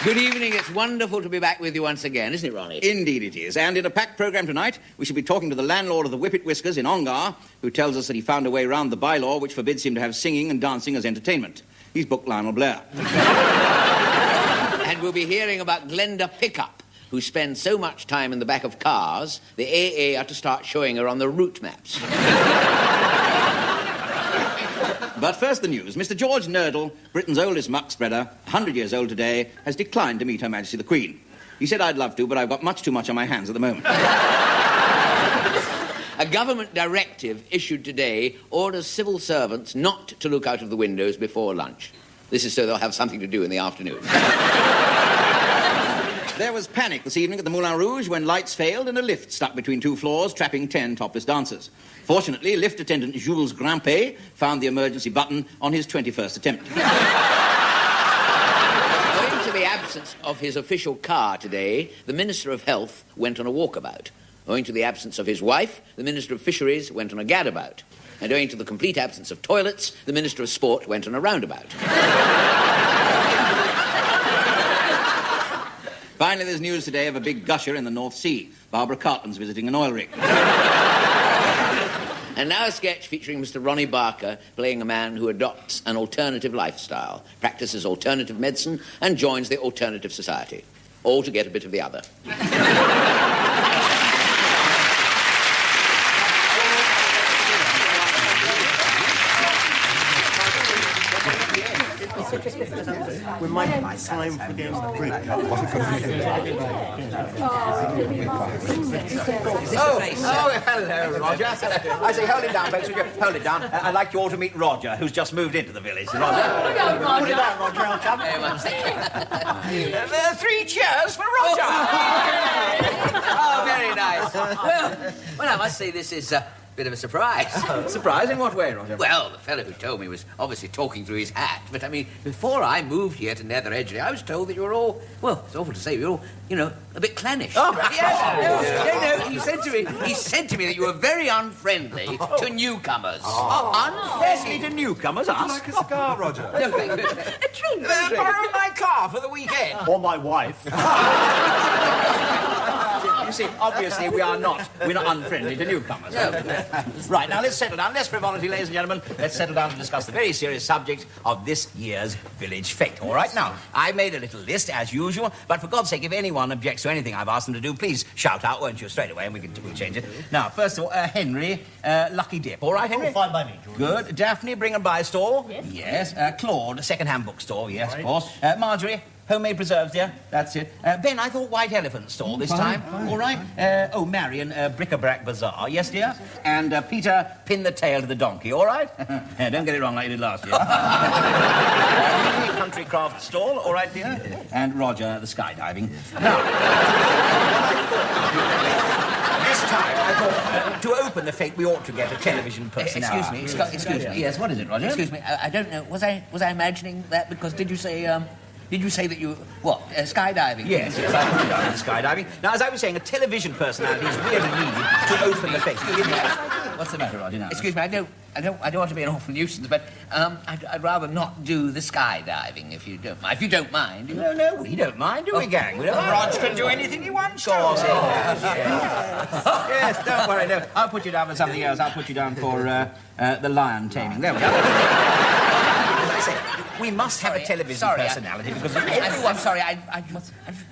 Good evening. It's wonderful to be back with you once again, isn't it, Ronnie? Indeed it is. And in a packed programme tonight, we shall be talking to the landlord of the Whippet Whiskers in Ongar, who tells us that he found a way round the bylaw which forbids him to have singing and dancing as entertainment. He's booked Lionel Blair. And we'll be hearing about Glenda Pickup, who spends so much time in the back of cars, the AA are to start showing her on the route maps. But first the news. Mr. George Nurdle, Britain's oldest muck spreader, 100 years old today, has declined to meet Her Majesty the Queen. He said, I'd love to, but I've got much too much on my hands at the moment. A government directive issued today orders civil servants not to look out of the windows before lunch. This is so they'll have something to do in the afternoon. There was panic this evening at the Moulin Rouge when lights failed and a lift stuck between two floors, trapping 10 topless dancers. Fortunately, lift attendant Jules Grimpet found the emergency button on his 21st attempt. Owing to the absence of his official car today, the Minister of Health went on a walkabout. Owing to the absence of his wife, the Minister of Fisheries went on a gadabout. And owing to the complete absence of toilets, the Minister of Sport went on a roundabout. Finally, there's news today of a big gusher in the North Sea. Barbara Cartland's visiting an oil rig. And now a sketch featuring Mr. Ronnie Barker playing a man who adopts an alternative lifestyle, practices alternative medicine, and joins the Alternative Society. All to get a bit of the other. Remind my time for getting the drink. Hello, Roger. I say, hold it down, folks, would you? Hold it down. I'd like you all to meet Roger, who's just moved into the village. Roger. Put it down, Roger. I'll come. Very much. 3 cheers for Roger! Oh, very nice. Well, I must say this is a bit of a surprise. Surprise? In what way, Roger? Well, the fellow who told me was obviously talking through his hat, but, I mean, before I moved here to Nether Edgeley, I was told that you were all, well, it's awful to say, you're all, you know, a bit clannish. Oh, yes, no, he said to me that you were very unfriendly to newcomers. Unfriendly to newcomers, us? Would you like a cigar, Roger? No, thank you. A drink. Borrow my car for the weekend. Or my wife. You see, obviously we're not unfriendly to newcomers. No. Right, now let's settle down. Less frivolity, ladies and gentlemen. Let's settle down to discuss the very serious subject of this year's village fete. All right, now, I made a little list, as usual, but for God's sake, if anyone objects to anything I've asked them to do, please shout out, won't you, straight away, and we'll change it. Now, first of all, Henry, Lucky Dip. All right, Henry? Oh, fine by me, George. Good. Daphne, Bring and Buy store. Yes. Yes. Claude, second-hand bookstore. Yes, Right. of course. Marjorie, homemade preserves, dear. That's it. Ben, I thought White Elephant stall this time. fine. All right. Marion, Bric-a-Brac Bazaar. Yes, dear. And Peter, Pin the Tail to the Donkey. All right? Don't get it wrong like you did last year. Country Craft stall. All right, dear. And Roger, the skydiving. Now, this time, I thought, to open the fete, we ought to get a television personality. Excuse me. Yes, what is it, Roger? Excuse me. I don't know. Was I imagining that? Because did you say that you skydiving? Yes, I put you down in the skydiving. Now, as I was saying, a television personality is really needed to open the fete. What's the matter, Roger? Now? Excuse me. I don't want to be an awful nuisance, but I'd rather not do the skydiving if you don't mind. If you don't mind. No, we don't mind, do we, gang? We don't mind. Rog can do anything he wants to. Yes, don't worry, no. I'll put you down for something else. I'll put you down for the lion taming. There we go. As I say, we must have a television personality because I'm sorry. I'd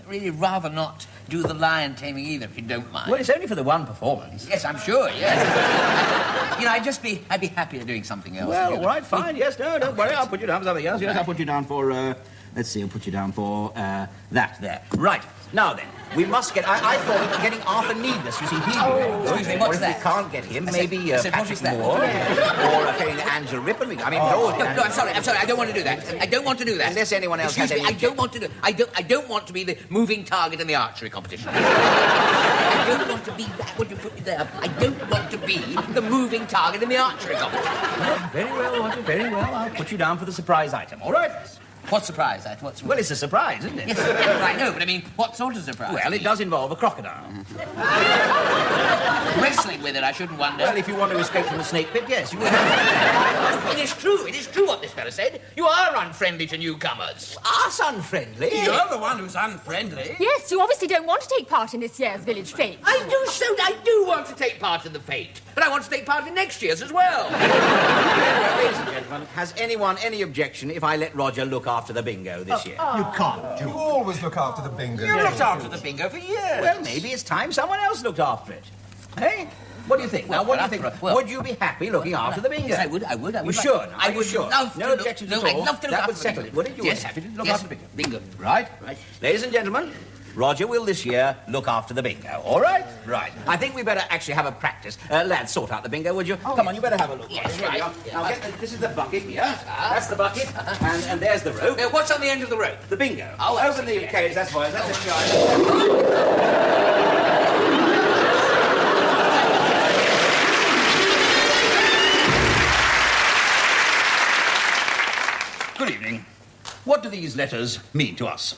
really rather not do the lion taming either, if you don't mind. Well, it's only for the one performance. Yes, I'm sure. Yes. You know, I'd be happier doing something else. Well, all right, fine. Yes, no, don't worry. I'll put you down for something else. Yes, I'll put you down for, let's see, I'll put you down for, that there. Right. Now then, we must get... I thought of getting Arthur Needless. You see, excuse me, what's or if that? we can't get him, maybe Patrick that? Moore or Angela Rippon. I mean, No, I'm sorry. I don't want to do that. I don't want to do that. Unless anyone else Excuse has me, any... I don't want to do... I don't want to be the moving target in the archery competition. I don't want to be that. Would you put me there? I don't want to be the moving target in the archery competition. Very well, Roger, very well. I'll put you down for the surprise item, all right? What surprise? Well, it's a surprise, isn't it? Yes, I know, but I mean, what sort of surprise? Well, it does involve a crocodile. Wrestling with it, I shouldn't wonder. Well, if you want to escape from the snake pit, yes, you will. it is true. It is true what this fellow said. You are unfriendly to newcomers. Us unfriendly? You're the one who's unfriendly. Yes, you obviously don't want to take part in this year's village fete. I do want to take part in the fete, but I want to take part in next year's as well. Ladies and gentlemen, has anyone any objection if I let Roger look after the bingo this year? You can't do You always look after the bingo. You looked after the bingo for years. Well, maybe it's time someone else looked after it. Hey? What do you think? Now, what do you think? Would you be happy looking after the bingo? Yes, I would. You sure? I would sure. love to No look- objections no, at all. I'd love to look That after would the settle bingo. it, would it? You Yes. would be happy to look Yes. after the bingo. Bingo. Right? Ladies and gentlemen, Roger will this year look after the bingo. All right? Right. I think we better actually have a practice. Lads, sort out the bingo, would you? Come on, you better have a look. Yes, Here we right. are. Yeah. Now, this is the bucket here. That's the bucket. And there's the rope. What's on the end of the rope? The bingo. Oh, I Open see, the yeah. cage, that's why. That's it. Good evening. What do these letters mean to us?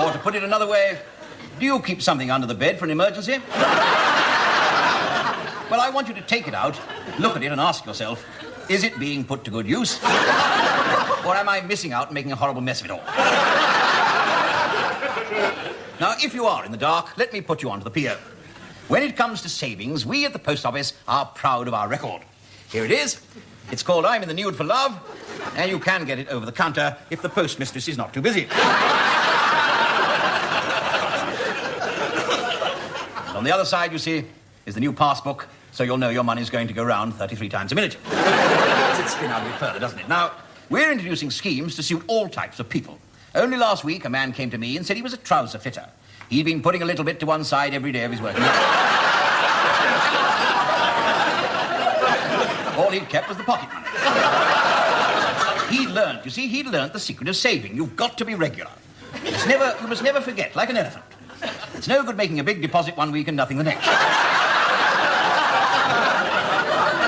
Or to put it another way, do you keep something under the bed for an emergency? Well, I want you to take it out, look at it and ask yourself, is it being put to good use? Or am I missing out and making a horrible mess of it all? Now, if you are in the dark, let me put you onto the PO. When it comes to savings, we at the post office are proud of our record. Here it is. It's called I'm in the Nude for Love, and you can get it over the counter if the postmistress is not too busy. And on the other side, you see, is the new passbook, so you'll know your money's going to go round 33 times a minute. Lets it spin out a bit further, doesn't it? Now, we're introducing schemes to suit all types of people. Only last week, a man came to me and said he was a trouser fitter. He'd been putting a little bit to one side every day of his working life. All he'd kept was the pocket money. He'd learned, you see, he'd learned the secret of saving. You've got to be regular. You must never forget, like an elephant. It's no good making a big deposit one week and nothing the next.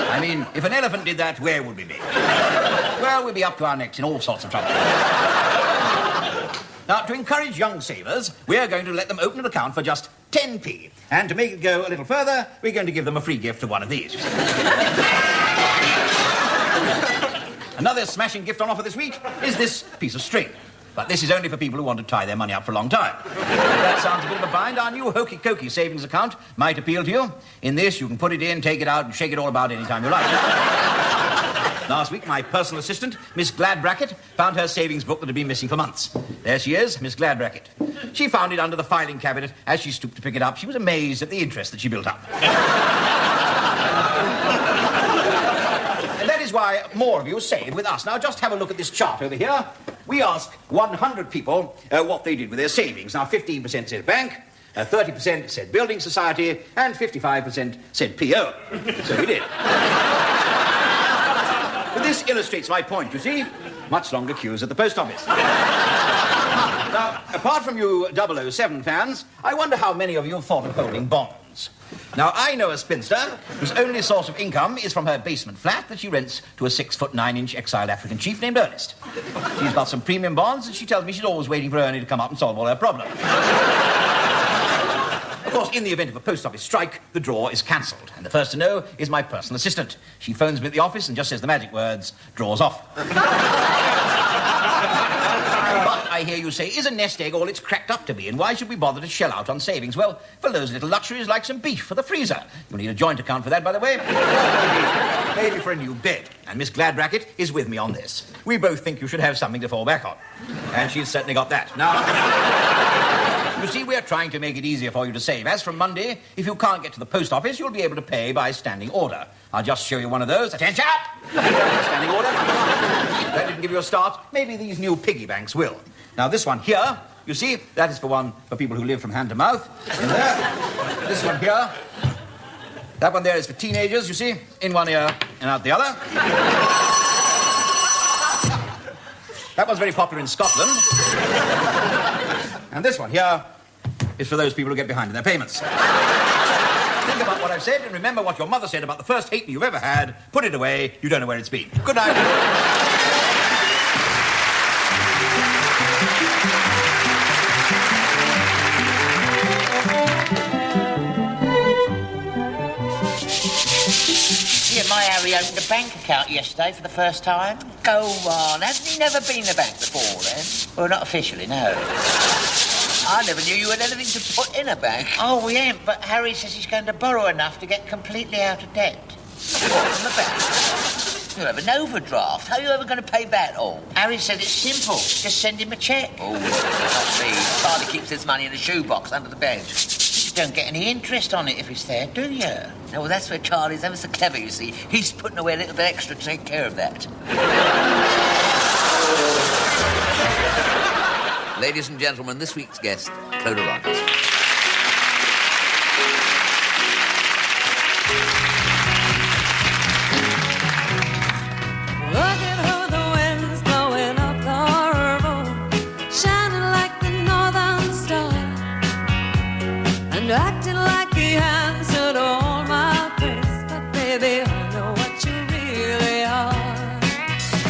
I mean, if an elephant did that, where would we be? Well, we'd be up to our necks in all sorts of trouble. Now, to encourage young savers, we're going to let them open an account for just 10p. And to make it go a little further, we're going to give them a free gift of one of these. Another smashing gift on offer this week is this piece of string. But this is only for people who want to tie their money up for a long time. If that sounds a bit of a bind, our new hokey-cokey savings account might appeal to you. In this, you can put it in, take it out, and shake it all about any time you like. Last week, my personal assistant, Miss Gladbracket, found her savings book that had been missing for months. There she is, Miss Gladbracket. She found it under the filing cabinet. As she stooped to pick it up, she was amazed at the interest that she built up. And that is why more of you save with us. Now, just have a look at this chart over here. We asked 100 people what they did with their savings. Now, 15% said bank, 30% said building society, and 55% said PO. So we did. But this illustrates my point, you see. Much longer queues at the post office. Now, apart from you 007 fans, I wonder how many of you have thought of holding bonds. Now, I know a spinster whose only source of income is from her basement flat that she rents to a 6'9" exiled African chief named Ernest. She's got some premium bonds, and she tells me she's always waiting for Ernie to come up and solve all her problems. Of course, in the event of a post office strike, the draw is cancelled. And the first to know is my personal assistant. She phones me at the office and just says the magic words, "Draw's off." But I hear you say, is a nest egg all it's cracked up to be? And why should we bother to shell out on savings? Well, for those little luxuries like some beef for the freezer. You'll need a joint account for that, by the way. Maybe for a new bed. And Miss Gladbracket is with me on this. We both think you should have something to fall back on. And she's certainly got that. Now, you see, we're trying to make it easier for you to save. As from Monday, if you can't get to the post office, you'll be able to pay by standing order. I'll just show you one of those. Attention! Standing order. That didn't give you a start. Maybe these new piggy banks will. Now, this one here, you see, that is for people who live from hand to mouth. In there. This one here. That one there is for teenagers, you see. In one ear and out the other. That one's very popular in Scotland. And this one here is for those people who get behind in their payments. Think about what I've said and remember what your mother said about the first halfpenny you've ever had. Put it away. You don't know where it's been. Good night. Harry opened a bank account yesterday for the first time. Go on, hasn't he never been to bank before then? Well, not officially, no. I never knew you had anything to put in a bank. Oh, we ain't, but Harry says he's going to borrow enough to get completely out of debt. What, from the bank? You'll have an overdraft. How are you ever going to pay that all? Harry said it's simple. Just send him a cheque. Oh, not me. Charlie keeps his money in a shoebox under the bed. You don't get any interest on it if it's there, do you? No, well, that's where Charlie's ever so clever, you see. He's putting away a little bit extra to take care of that. Ladies and gentlemen, this week's guest, Clodagh Ronnies. Look at her, the wind's blowing up the road, shining like the northern star, and acting like he answered all my prayers. But baby, I know what you really are.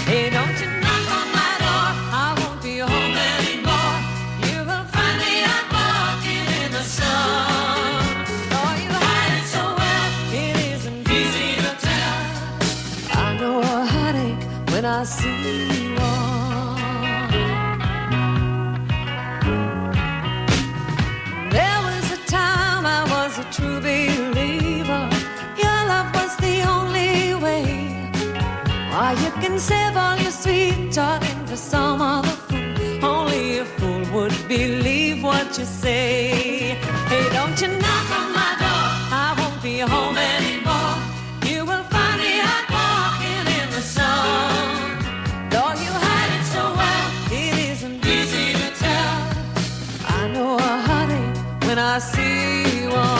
Hey, don't you knock on my door, I won't be home anymore. You will find me out walking in the sun. Oh, you hide it so well, it isn't easy to tell. I know a heartache when I see one. There was a time I was a true believer. Your love was the only way. Why, you can save all your sweet talking for some other fool. Only a fool would believe what you say. Hey, don't you knock on my door, I won't be home anymore. You will find me out walking in the sun. Though you hide it so well, it isn't easy to tell. I know a heartache when I see one.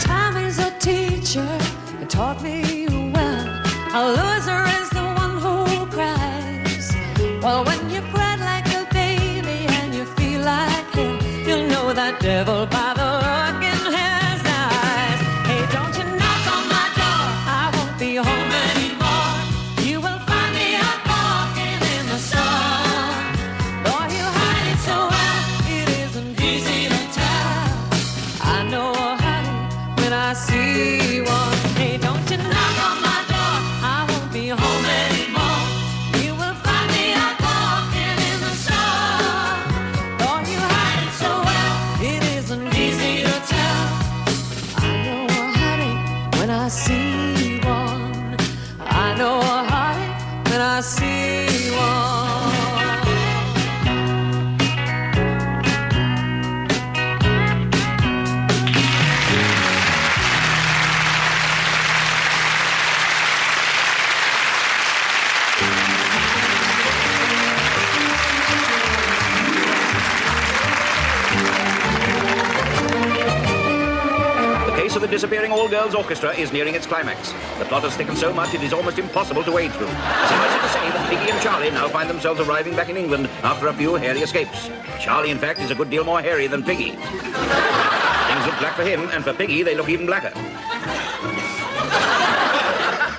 Time is a teacher, it taught me well. A loser is the one who cries. Well, when you cry like a baby and you feel like hell, you'll know that devil by the look in his eyes. Hey, don't you knock on my door, I won't be home anymore. You will find me out walking in the sun. Though you hide it so well, it isn't easy to tell. I know a heartache when I see one. Hey, don't you knock on my door, I won't be home anymore. You will find me out walking in the sun. Though you hide it so well, it isn't easy to tell. I know a heartache when I see one. I know a heartache when I see one. The case of the disappearing all-girls orchestra is nearing its climax. The plot has thickened so much it is almost impossible to wade through. Suffice it to say that Piggy and Charlie now find themselves arriving back in England after a few hairy escapes. Charlie, in fact, is a good deal more hairy than Piggy. Things look black for him, and for Piggy, they look even blacker.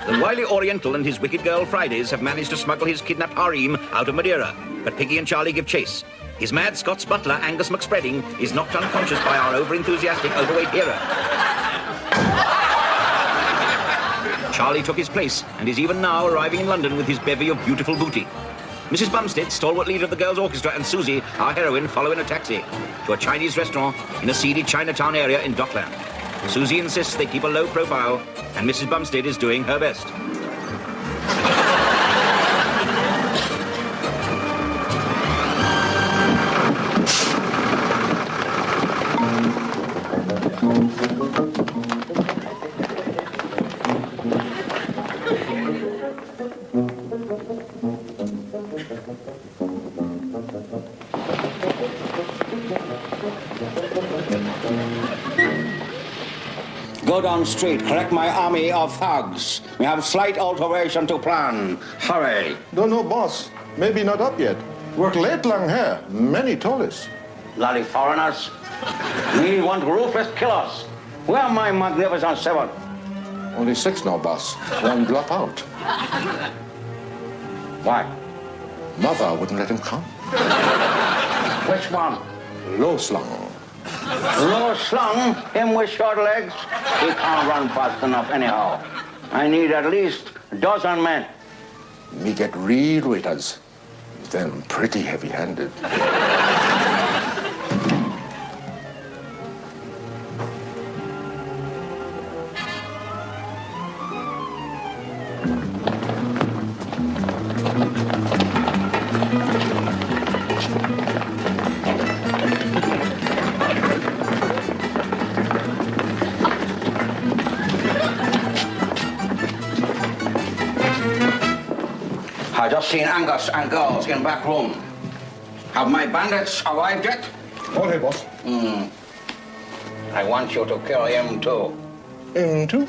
The wily Oriental and his wicked girl Fridays have managed to smuggle his kidnapped harem out of Madeira, but Piggy and Charlie give chase. His mad Scots butler, Angus McSpreading, is knocked unconscious by our over-enthusiastic, overweight hero. Charlie took his place and is even now arriving in London with his bevy of beautiful booty. Mrs. Bumstead, stalwart leader of the girls' orchestra, and Susie, our heroine, follow in a taxi to a Chinese restaurant in a seedy Chinatown area in Dockland. Susie insists they keep a low profile, and Mrs. Bumstead is doing her best. Go down street, collect my army of thugs. We have slight alteration to plan. Hurry. Don't know, boss. Maybe not up yet. Work late long hair. Many tollers. Bloody foreigners. We want ruthless killers. Where are my magnificent seven? Only 6 now, boss. 1 drop out. Why? Mother wouldn't let him come. Which one? Low slung. Low slung? Him with short legs? He can't run fast enough anyhow. I need at least a dozen men. Me get real waiters. Them pretty heavy-handed. I just seen Angus and girls in back room. Have my bandits arrived yet? All right, boss. I want you to kill him too. M2?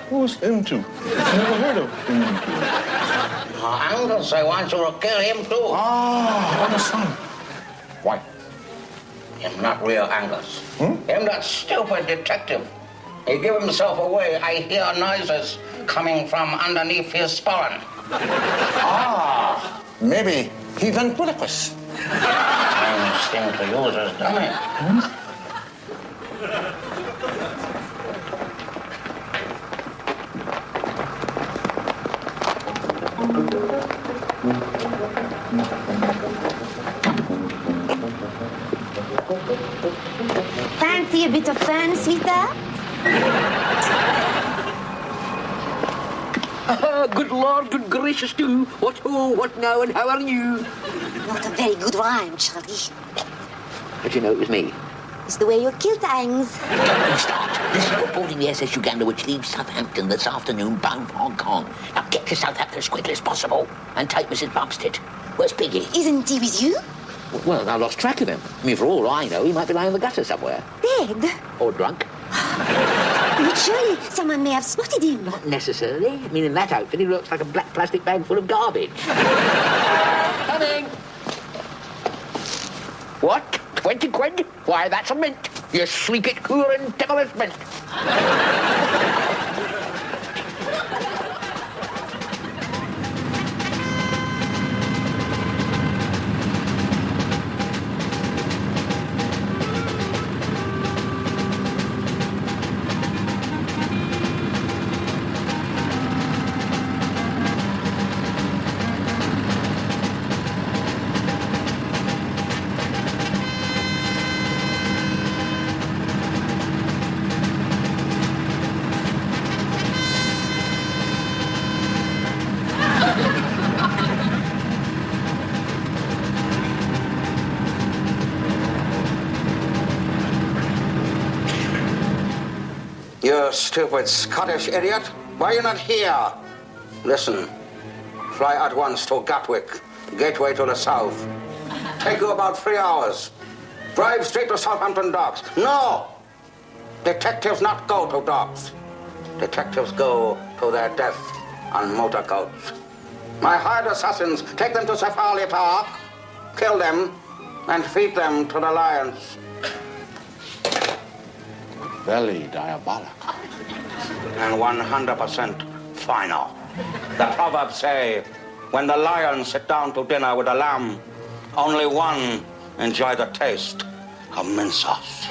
Who's M2? Never heard of M2. Angus, I want you to kill him too. Ah, understand. Why? Him not real Angus. Hmm? Him that stupid detective. He give himself away. I hear noises coming from underneath his spawn. Ah, maybe he ventriloquist. Strange thing to use as dummy. Fancy a bit of fun, sweetheart? Good Lord, good gracious too. What ho, what now, and how are you? Not a very good rhyme, Charlie. But you know it was me. It's the way your kilt hangs. Don't you start. This is reporting the SS Uganda, which leaves Southampton this afternoon, bound for Hong Kong. Now get to Southampton as quickly as possible and take Mrs. Bumstead. Where's Piggy? Isn't he with you? Well, I lost track of him. I mean, for all I know, he might be lying in the gutter somewhere. Dead? Or drunk. But surely someone may have spotted him. Not necessarily. I mean, in that outfit, he looks like a black plastic bag full of garbage. Coming! What? 20 quid? Why, that's a mint. You sleek it, cool and ticklish mint. You stupid Scottish idiot. Why are you not here? Listen, fly at once to Gatwick, gateway to the south. Take you about 3 hours. Drive straight to Southampton docks. No! Detectives not go to docks. Detectives go to their death on motor coach. My hired assassins take them to Safari Park, kill them, and feed them to the lions. Very diabolical. And 100% final. The proverbs say, when the lions sit down to dinner with the lamb, only one enjoy the taste of mint sauce.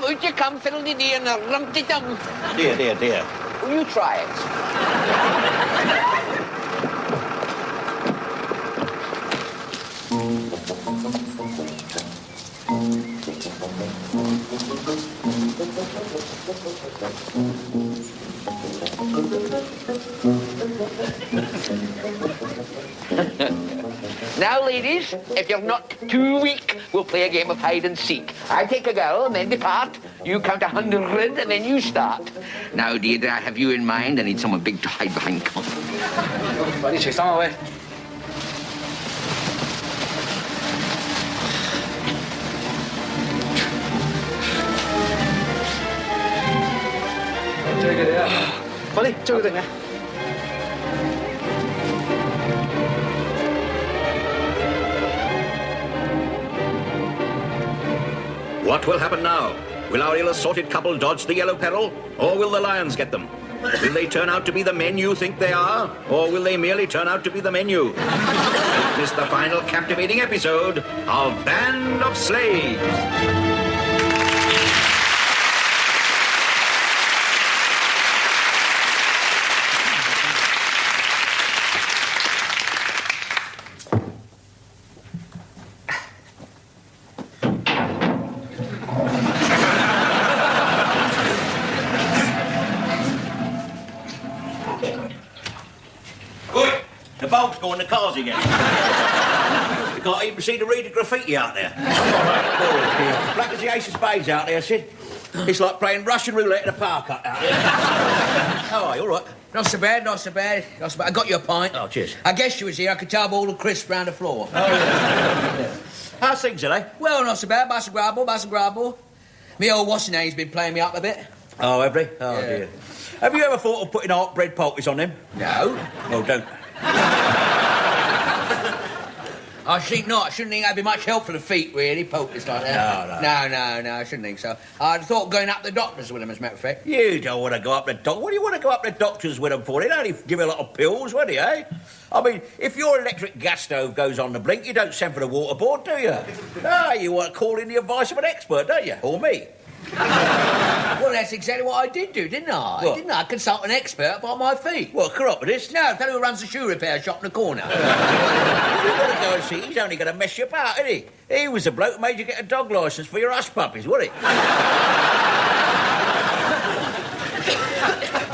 Out you come, fiddle-dee-dee and rum-ti-dum. Dear, dear, dear. Will you try it? Now, ladies, if you're not too weak, we'll play a game of hide and seek. I take a girl and then depart. You count 100 and then you start. Now, Deirdre, I have you in mind. I need someone big to hide behind cover. What will happen now? Will our ill-assorted couple dodge the yellow peril, or will the lions get them? Will they turn out to be the men you think they are, or will they merely turn out to be the men you? Don't miss the final captivating episode of Band of Slaves. The bulb's going to cars again. You can't even see the reader graffiti out there. Oh, dear. Black as the ace of spades out there, Sid. It's like playing Russian roulette in a park out there. How are you, all right? Not so bad, not so bad, not so bad. I got you a pint. Oh, cheers. I guessed you was here. I could tell by all the crisps round the floor. Oh, yeah. How's things, are they? Well, not so bad. Bus and grabble. Me old what's-his-name's been playing me up a bit. Oh, have they? Oh, Yeah. dear. Have you ever thought of putting hot bread poultices on them? No. Well, don't. I think not. I shouldn't think that'd be much help for the feet, really, poultice like that. No, I shouldn't think so. I'd thought going up the doctors with them, as a matter of fact. You don't want to go up the doctor. What do you want to go up the doctors with them for? They'd only give you a lot of pills, would they, eh? I mean, if your electric gas stove goes on the blink, you don't send for the water board, do you? No, you want to call in the advice of an expert, don't you? Or me. Well, that's exactly what I did do, didn't I? What? Didn't I? Consult an expert by my feet. What, chiropodist? No, the fellow who runs the shoe repair shop in the corner. You want to go and see? He's only going to mess you about, isn't he? He was the bloke who made you get a dog licence for your hush puppies, wasn't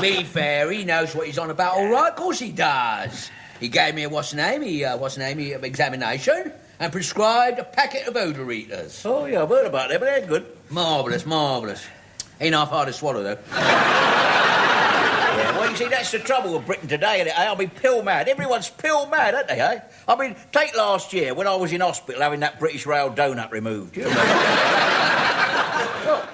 he? Be fair, he knows what he's on about, all right? Of course he does. He gave me a examination and prescribed a packet of odour eaters. Oh, yeah, I've heard about them, but they're good. Marvellous. Ain't half hard to swallow, though. Yeah, well, you see, that's the trouble with Britain today, isn't it, eh? I mean, pill mad. Everyone's pill mad, aren't they, eh? I mean, take last year when I was in hospital having that British Rail donut removed. You remember? Look,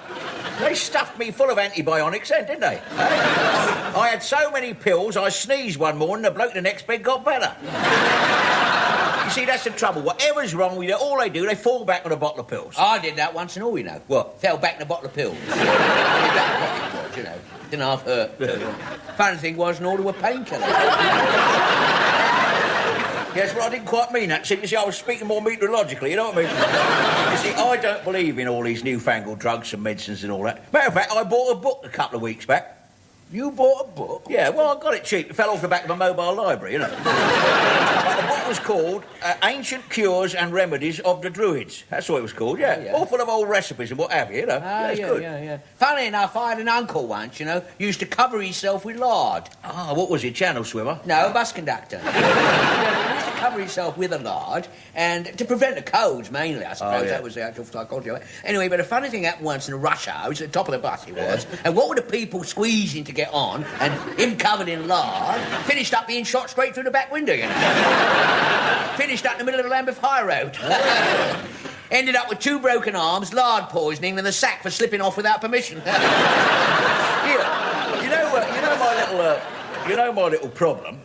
they stuffed me full of antibiotics then, didn't they? I had so many pills, I sneezed one morning, the bloke in the next bed got better. You see, that's the trouble. Whatever's wrong with you, all they do, they fall back on a bottle of pills. I did that once and all, you know. What? Fell back in a bottle of pills. It was, you know. Didn't half hurt. Funny thing was, nor there were painkillers. Yes, well, I didn't quite mean that. See, you see, I was speaking more meteorologically, you know what I mean? You see, I don't believe in all these newfangled drugs and medicines and all that. Matter of fact, I bought a book a couple of weeks back. You bought a book? Yeah, well, I got it cheap. It fell off the back of a mobile library, you know. But the book was called Ancient Cures and Remedies of the Druids. That's what it was called, yeah. Yeah. All full of old recipes and what have you, you know. It's good. Yeah. Funny enough, I had an uncle once, you know, used to cover himself with lard. Ah, what was he, channel swimmer? No, a bus conductor. He used to cover himself with a lard, and to prevent the colds, mainly, I suppose. Oh, yeah. That was the actual psychology of it. Anyway, but a funny thing happened once in a rush hour. He was at the top of the bus, he was. And what were the people squeezing to get on? And him covered in lard, finished up being shot straight through the back window, you know. Finished up in the middle of the Lambeth High Road. Ended up with 2 broken arms, lard poisoning, and the sack for slipping off without permission. Here, you know my little problem?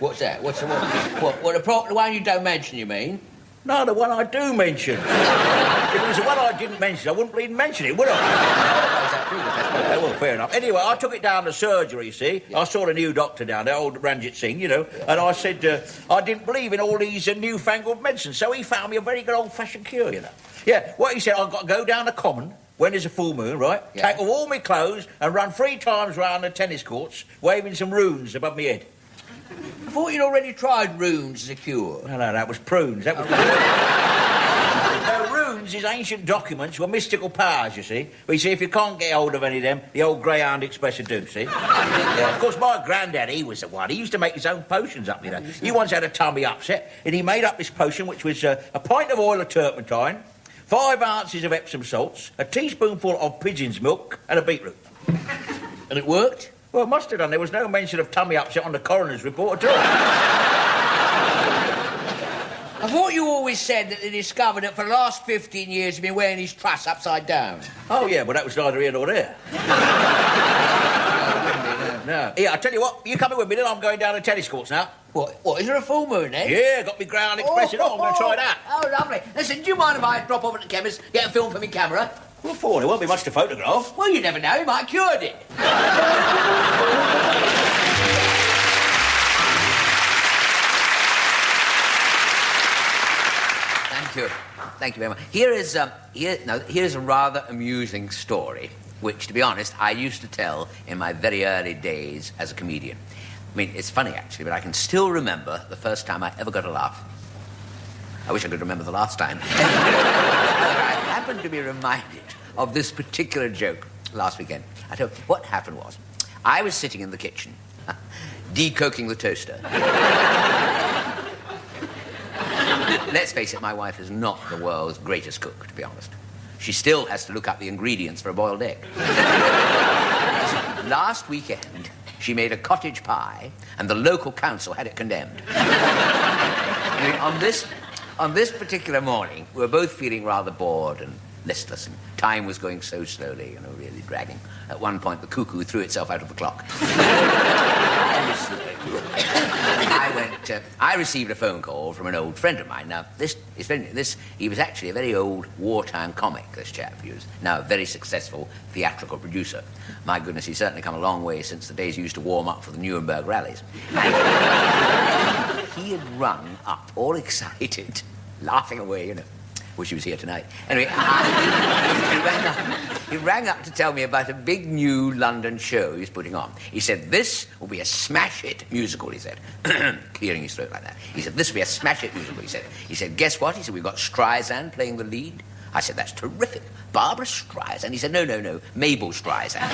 What's that? What's the what? The one you don't mention, you mean? No, the one I do mention. If it was the one I didn't mention, I wouldn't even mention it, would I? Yeah, well, fair enough. Anyway, I took it down to surgery, you see. Yeah. I saw the new doctor down there, old Ranjit Singh, you know, and I said I didn't believe in all these newfangled medicines, so he found me a very good old-fashioned cure, you know. Yeah, what he said, I've got to go down the common when there's a full moon, right? Yeah. Take off all my clothes and run 3 times round the tennis courts, waving some runes above my head. I thought you'd already tried runes as a cure. No, that was prunes. That was... No, Bones' ancient documents were mystical powers, you see. But you see, if you can't get hold of any of them, the old Greyhound Express will do, see? Yeah, of course, my granddad, he was the one. He used to make his own potions up, you know. He once had a tummy upset, and he made up this potion, which was a pint of oil of turpentine, 5 ounces of Epsom salts, a teaspoonful of pigeon's milk, and a beetroot. And it worked? Well, it must have done. There was no mention of tummy upset on the coroner's report at all. I thought you always said that they discovered that for the last 15 years he'd been wearing his truss upside down. Oh, yeah, but that was neither here nor there. No. Here, I'll tell you what, you coming with me then? I'm going down to tennis courts now. What, is there a full moon, eh? Yeah, got me Greyhound Express and all. I'm going to try that. Oh, lovely. Listen, do you mind if I drop off at the chemist, get a film for me camera? What for? There won't be much to photograph. Well, you never know, he might have cured it. Thank you very much. Here's a rather amusing story, which, to be honest, I used to tell in my very early days as a comedian. I mean, it's funny, actually, but I can still remember the first time I ever got a laugh. I wish I could remember the last time. I happened to be reminded of this particular joke last weekend. I tell you, what happened was, I was sitting in the kitchen, decoking the toaster. Let's face it, my wife is not the world's greatest cook, to be honest. She still has to look up the ingredients for a boiled egg. Last weekend, she made a cottage pie, and the local council had it condemned. I mean, on this particular morning, we were both feeling rather bored and listless, and time was going so slowly, really dragging. At one point, the cuckoo threw itself out of the clock. I received a phone call from an old friend of mine. Now, he was actually a very old wartime comic, this chap. He was now a very successful theatrical producer. My goodness, he's certainly come a long way since the days he used to warm up for the Nuremberg rallies. He had rung up, all excited, laughing away, Wish he was here tonight. Anyway, he rang up to tell me about a big new London show he's putting on. He said, this will be a smash-hit musical, he said. Clearing his throat like that. He said, this will be a smash-hit musical, he said. He said, guess what? He said, we've got Streisand playing the lead. I said, that's terrific. Barbara Streisand. He said, no, Mabel Streisand.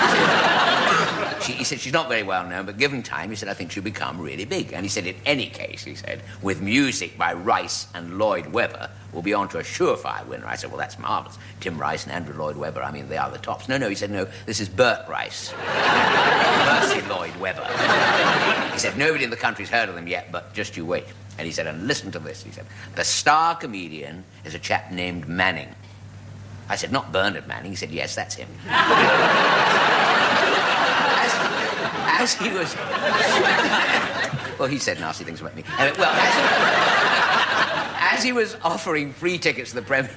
He said, she's not very well known, but given time, he said, I think she'll become really big. And he said, in any case, he said, with music by Rice and Lloyd Webber, we'll be on to a surefire winner. I said, well, that's marvellous. Tim Rice and Andrew Lloyd Webber, I mean, they are the tops. No, he said, no, this is Bert Rice. Percy Lloyd Webber. He said, nobody in the country's heard of them yet, but just you wait. And he said, and listen to this. He said, the star comedian is a chap named Manning. I said, not Bernard Manning. He said, yes, that's him. As he was... Well, he said nasty things about me. As he was offering free tickets to the premiere,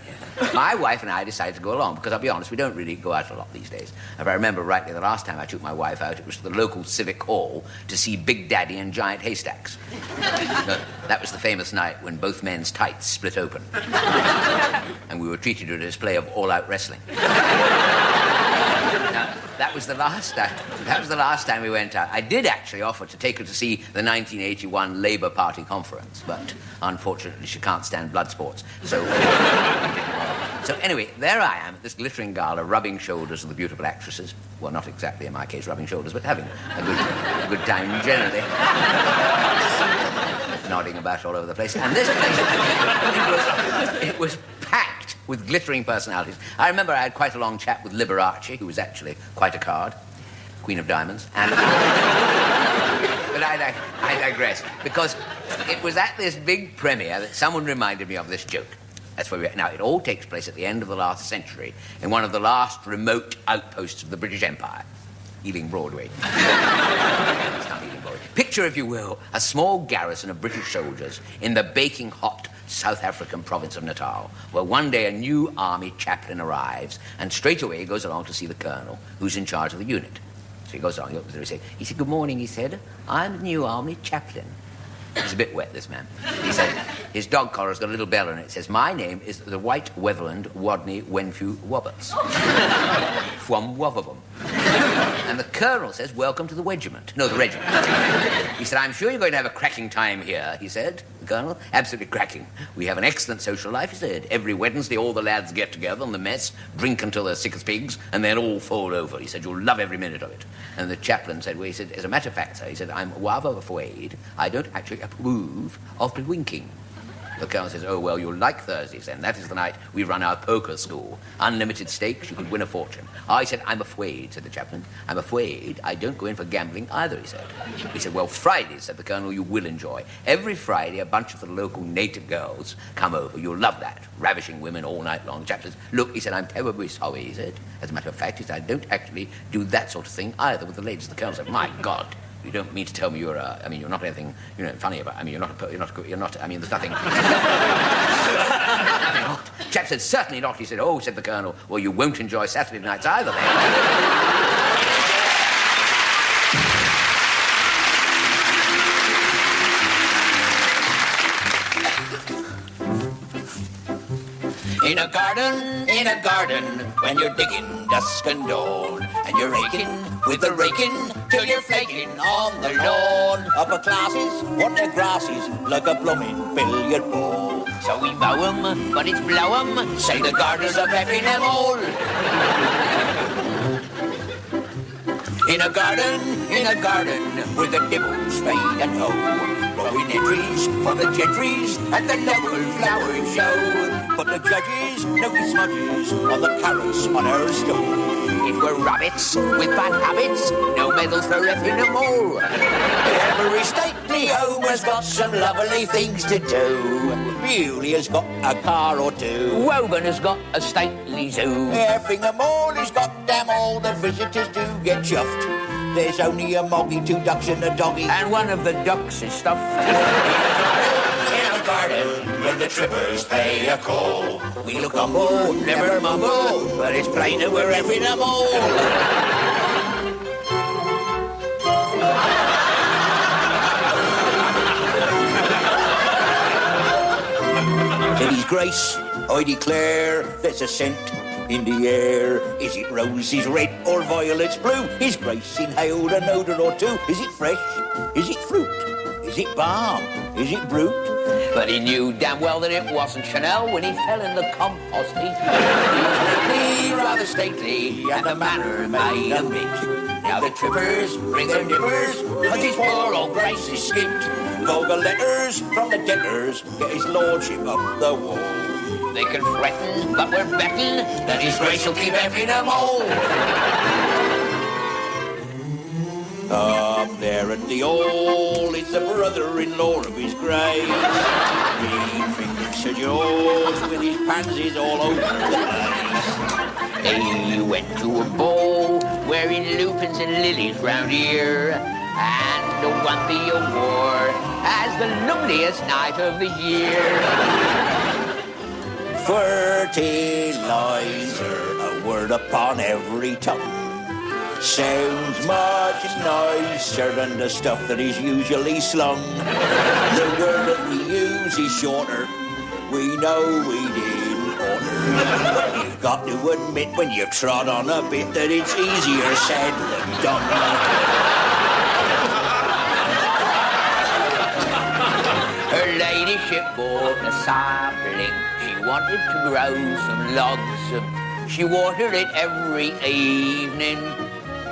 my wife and I decided to go along, because I'll be honest, we don't really go out a lot these days. If I remember rightly, the last time I took my wife out, it was to the local civic hall to see Big Daddy and Giant Haystacks. That was the famous night when both men's tights split open. And we were treated to a display of all-out wrestling. Now, that was the last time we went out. I did actually offer to take her to see the 1981 Labour Party conference, but unfortunately she can't stand blood sports. So anyway, there I am at this glittering gala, rubbing shoulders with the beautiful actresses. Well, not exactly in my case rubbing shoulders, but having a good time generally. Nodding about all over the place. And this place, it was packed with glittering personalities. I remember I had quite a long chat with Liberace, who was actually quite a card, Queen of Diamonds. And but I digress, because it was at this big premiere that someone reminded me of this joke. That's where we are. Now, it all takes place at the end of the last century in one of the last remote outposts of the British Empire, Ealing Broadway. It's not Ealing Broadway. Picture, if you will, a small garrison of British soldiers in the baking hot South African province of Natal, where one day a new army chaplain arrives and straight away he goes along to see the colonel, who's in charge of the unit. So he goes along, he said, good morning, he said, I'm the new army chaplain. He's a bit wet, this man. He said, his dog collar's got a little bell on it. It says, my name is the White Wetherland Wadney Wenfew Wobbats. From Wotherham. And the Colonel says, welcome to the regiment. No, the regiment. He said, I'm sure you're going to have a cracking time here, he said. The Colonel, absolutely cracking. We have an excellent social life, he said. Every Wednesday, all the lads get together in the mess, drink until they're sick as pigs, and then all fall over. He said, you'll love every minute of it. And the chaplain said, well, he said, as a matter of fact, sir, he said, I'm rather afraid I don't actually approve of winking. The Colonel says, oh, well, you'll like Thursdays then. That is the night we run our poker school. Unlimited stakes, you could win a fortune. I said, I'm afraid, said the chaplain. I'm afraid I don't go in for gambling either, he said. He said, well, Fridays, said the Colonel, you will enjoy. Every Friday, a bunch of the local native girls come over. You'll love that. Ravishing women all night long. The chaplain says, look, he said, I'm terribly sorry, he said. As a matter of fact, he said, I don't actually do that sort of thing either with the ladies. The Colonel said, my God. You don't mean to tell me you're not anything, funny about, you're not, there's nothing. Chap said, certainly not. He said, oh, said the Colonel, well, you won't enjoy Saturday nights either then. In a garden, when you're digging dusk and dawn, and you're raking with the raking till you're flaking on the lawn. Upper classes want their grasses like a bloomin' billiard ball. So we mow 'em, but it's blow 'em. Say the gardeners are effing them all. In a garden, with the nibbles spade and hoe, growing entries for the gentries at the local flower show. But the judges notice smudges on the carrots on her stove. It were rabbits with bad habits, no medals for effing them all. Every stately home has got some lovely things to do. Bewley has got a car or two. Woburn has got a stately zoo. Effingham Hall has got damn all the visitors do get chuffed. There's only a moggy, 2 ducks and a doggy. And one of the ducks is stuffed. In a garden, when the trippers pay a call, we look humble, never mumble, but it's plain that we're effing them all. Said His Grace, I declare, there's a scent in the air. Is it roses red or violets blue? His Grace inhaled an odour or two. Is it fresh? Is it fruit? Is it balm? Is it brute? But he knew damn well that it wasn't Chanel when he fell in the compost heap. He was lately rather stately, and the manner made him bit. Now the trippers bring their nippers, cause his poor old Grace is skipped. Vulgar letters from the debtors get his lordship up the wall. They can threaten, but we're betting that His Grace will keep effing them all. Up there at the Hall, it's the brother-in-law of His Grace. Green fingers Sir George with his pansies all over the place. He went to a ball wearing lupins and lilies round here, and won the award as the loveliest night of the year. Fertilizer, a word upon every tongue. Sounds much nicer than the stuff that is usually slung. The word that we use is shorter. We know we didn't order. But you've got to admit when you've trod on a bit that it's easier said than done. Her ladyship bought a sapling. She wanted to grow some logs. She watered it every evening.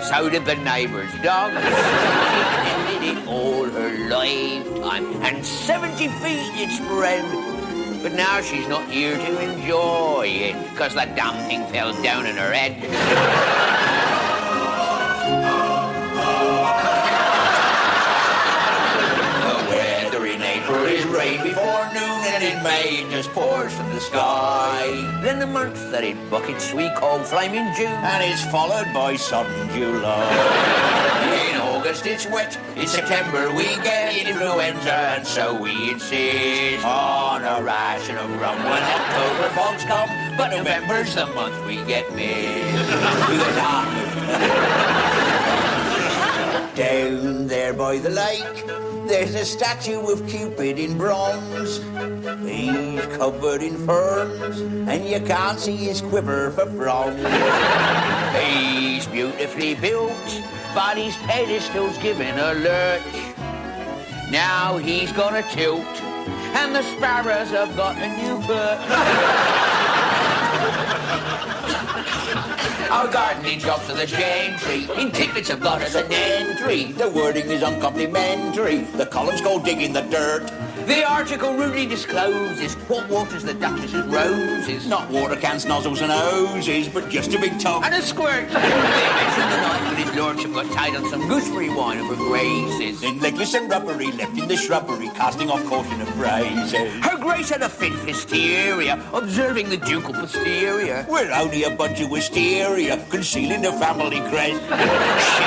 So did the neighbour's dogs. She tended it all her lifetime, and 70 feet it spread. But now she's not here to enjoy it, 'cause the damn thing fell down in her head. Is rain before noon, and in May it just pours from the sky. Then the month that it buckets we call flaming June, and it's followed by sudden July. In August it's wet, in September we get influenza, and so we insist on a ration of rum when October fogs come. But November's the month we get missed. Down there by the lake, There's a statue of Cupid in bronze. He's covered in ferns, and you can't see his quiver for fronds. He's beautifully built, but his pedestal's given a lurch. Now he's got a tilt, and the sparrows have got a new perch. Our gardening shops are the gentry. In tickets have got us an entry. The wording is uncomplimentary. The columns go digging the dirt. The article rudely discloses what waters the Duchess's roses. Not water cans, nozzles and hoses, but just a big tub. And a squirt. They mention the night when his lordship got tied on some gooseberry wine over graces. Then legless and rubbery left in the shrubbery, casting off caution of praises. Her Grace had a fit for hysteria, observing the ducal posterior. We're only a bunch of wisteria, concealing the family crest. She,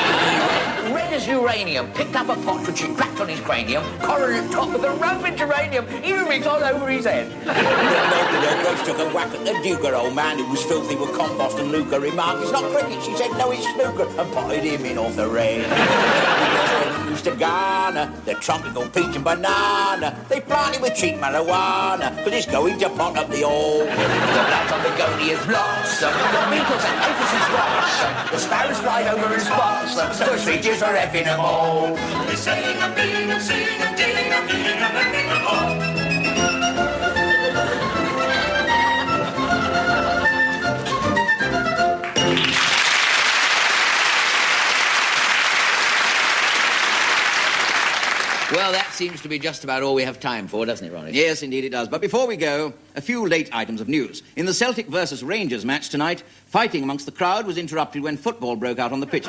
red as uranium, picked up a pot which she cracked on his cranium, coronet top with a Roman geranium, earrings all over his head. The Grace took a whack at the Duke, her old man, who was filthy with compost, and Luca remarked, "It's not cricket," she said, "no, it's snooker," and potted him in off the red. They used to garner the tropical peach and banana. They planted with cheap marijuana, because it's going to pot up the old. The black on begonias blossom, the maples and aphids blossom, the sparrows fly over in spots, the features are effing them all. They sing and being and sing and dealing and being and effing them all. Well, that seems to be just about all we have time for, doesn't it, Ronnie? Yes, indeed it does. But before we go, a few late items of news. In the Celtic versus Rangers match tonight, fighting amongst the crowd was interrupted when football broke out on the pitch.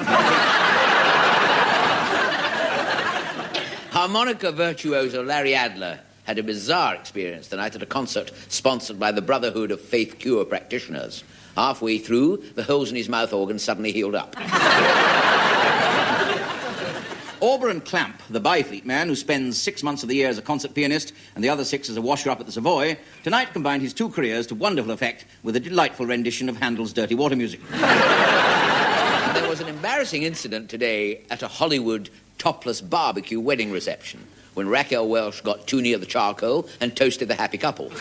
Harmonica virtuoso Larry Adler had a bizarre experience tonight at a concert sponsored by the Brotherhood of Faith Cure Practitioners. Halfway through, the holes in his mouth organ suddenly healed up. Auberon Clamp, the Byfleet man who spends 6 months of the year as a concert pianist and the other 6 as a washer-up at the Savoy, tonight combined his 2 careers to wonderful effect with a delightful rendition of Handel's Dirty Water music. There was an embarrassing incident today at a Hollywood topless barbecue wedding reception when Raquel Welch got too near the charcoal and toasted the happy couple.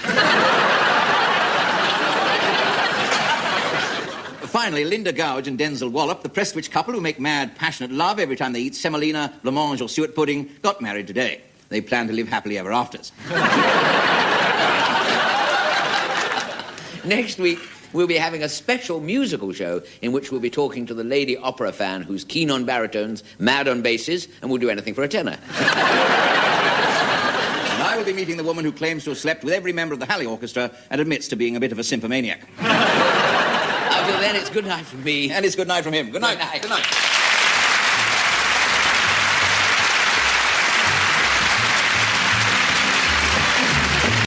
Finally, Linda Gouge and Denzel Wallop, the Prestwich couple who make mad, passionate love every time they eat semolina, blancmange or suet pudding, got married today. They plan to live happily ever afters. Next week, we'll be having a special musical show in which we'll be talking to the lady opera fan who's keen on baritones, mad on basses, and will do anything for a tenor. And I will be meeting the woman who claims to have slept with every member of the Halley Orchestra and admits to being a bit of a symphomaniac. Until then, it's good night from me. And it's good night from him. Good night. Good night. Good night.